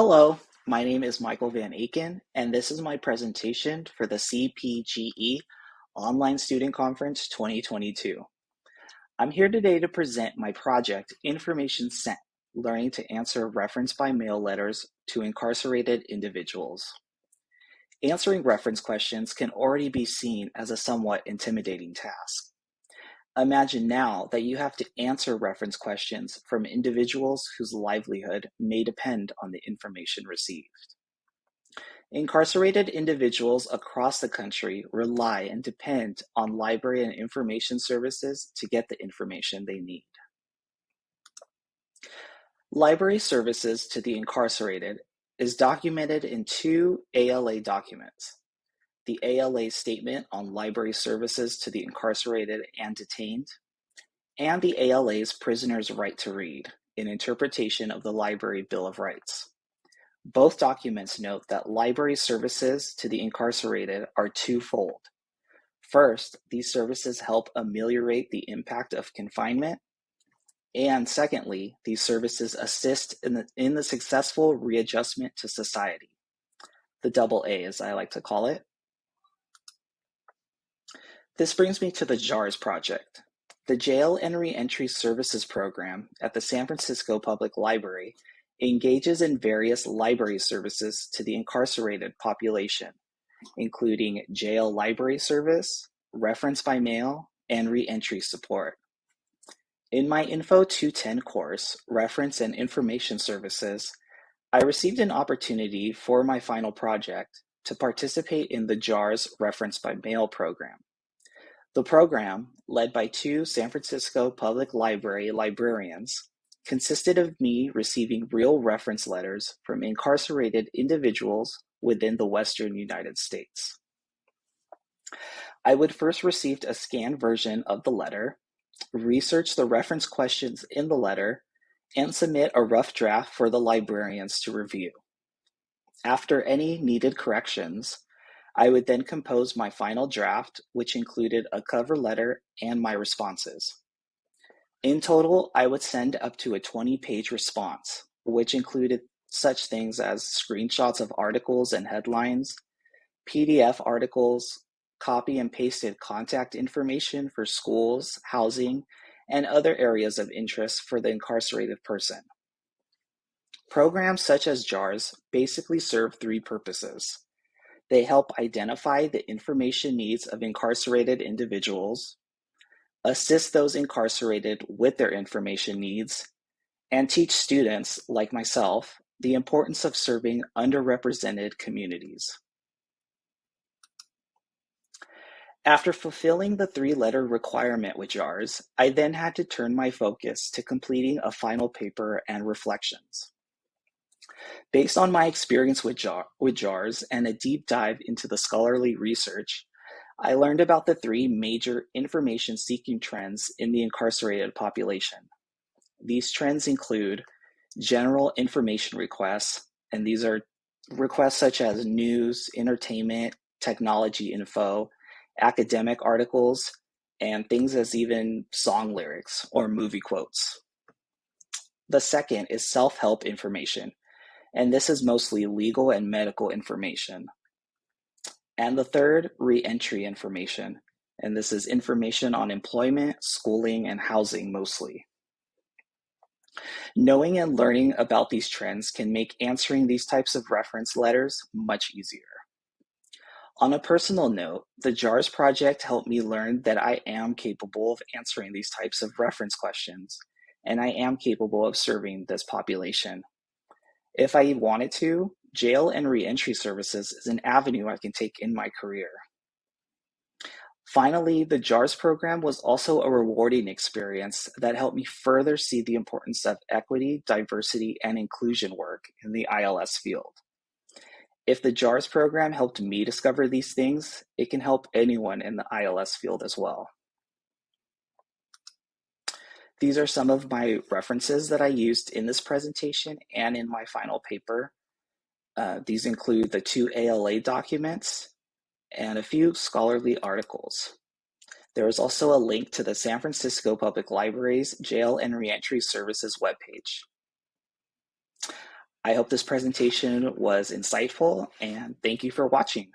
Hello, my name is Michael Van Aken, and this is my presentation for the CPGE Online Student Conference 2022. I'm here today to present my project, Information Sent, Learning to Answer Reference by Mail Letters to Incarcerated Individuals. Answering reference questions can already be seen as a somewhat intimidating task. Imagine now that you have to answer reference questions from individuals whose livelihood may depend on the information received. Incarcerated individuals across the country rely and depend on library and information services to get the information they need. Library services to the incarcerated is documented in two ALA documents: the ALA Statement on Library Services to the Incarcerated and Detained, and the ALA's Prisoner's Right to Read, an interpretation of the Library Bill of Rights. Both documents note that library services to the incarcerated are twofold. First, these services help ameliorate the impact of confinement, and secondly, these services assist in the successful readjustment to society, the double A as I like to call it. This brings me to the JARS project. The Jail and Reentry Services Program at the San Francisco Public Library engages in various library services to the incarcerated population, including jail library service, reference by mail, and reentry support. In my Info 210 course, Reference and Information Services, I received an opportunity for my final project to participate in the JARS Reference by Mail program. The program, led by two San Francisco Public Library librarians, consisted of me receiving real reference letters from incarcerated individuals within the Western United States. I would first receive a scanned version of the letter, research the reference questions in the letter, and submit a rough draft for the librarians to review. After any needed corrections, I would then compose my final draft, which included a cover letter and my responses. In total, I would send up to a 20-page response, which included such things as screenshots of articles and headlines, PDF articles, copy and pasted contact information for schools, housing, and other areas of interest for the incarcerated person. Programs such as JARS basically serve three purposes. They help identify the information needs of incarcerated individuals, assist those incarcerated with their information needs, and teach students, like myself, the importance of serving underrepresented communities. After fulfilling the three-letter requirement with JARS, I then had to turn my focus to completing a final paper and reflections. Based on my experience with JARS and a deep dive into the scholarly research, I learned about the three major information-seeking trends in the incarcerated population. These trends include general information requests, and these are requests such as news, entertainment, technology info, academic articles, and things as even song lyrics or movie quotes. The second is self-help information, and this is mostly legal and medical information. And the third, reentry information, and this is information on employment, schooling, and housing mostly. Knowing and learning about these trends can make answering these types of reference letters much easier. On a personal note, the JARS project helped me learn that I am capable of answering these types of reference questions, and I am capable of serving this population. If I wanted to, jail and reentry services is an avenue I can take in my career. Finally, the JARS program was also a rewarding experience that helped me further see the importance of equity, diversity, and inclusion work in the ILS field. If the JARS program helped me discover these things, it can help anyone in the ILS field as well. These are some of my references that I used in this presentation and in my final paper. These include the two ALA documents and a few scholarly articles. There is also a link to the San Francisco Public Library's Jail and Reentry Services webpage. I hope this presentation was insightful, and thank you for watching.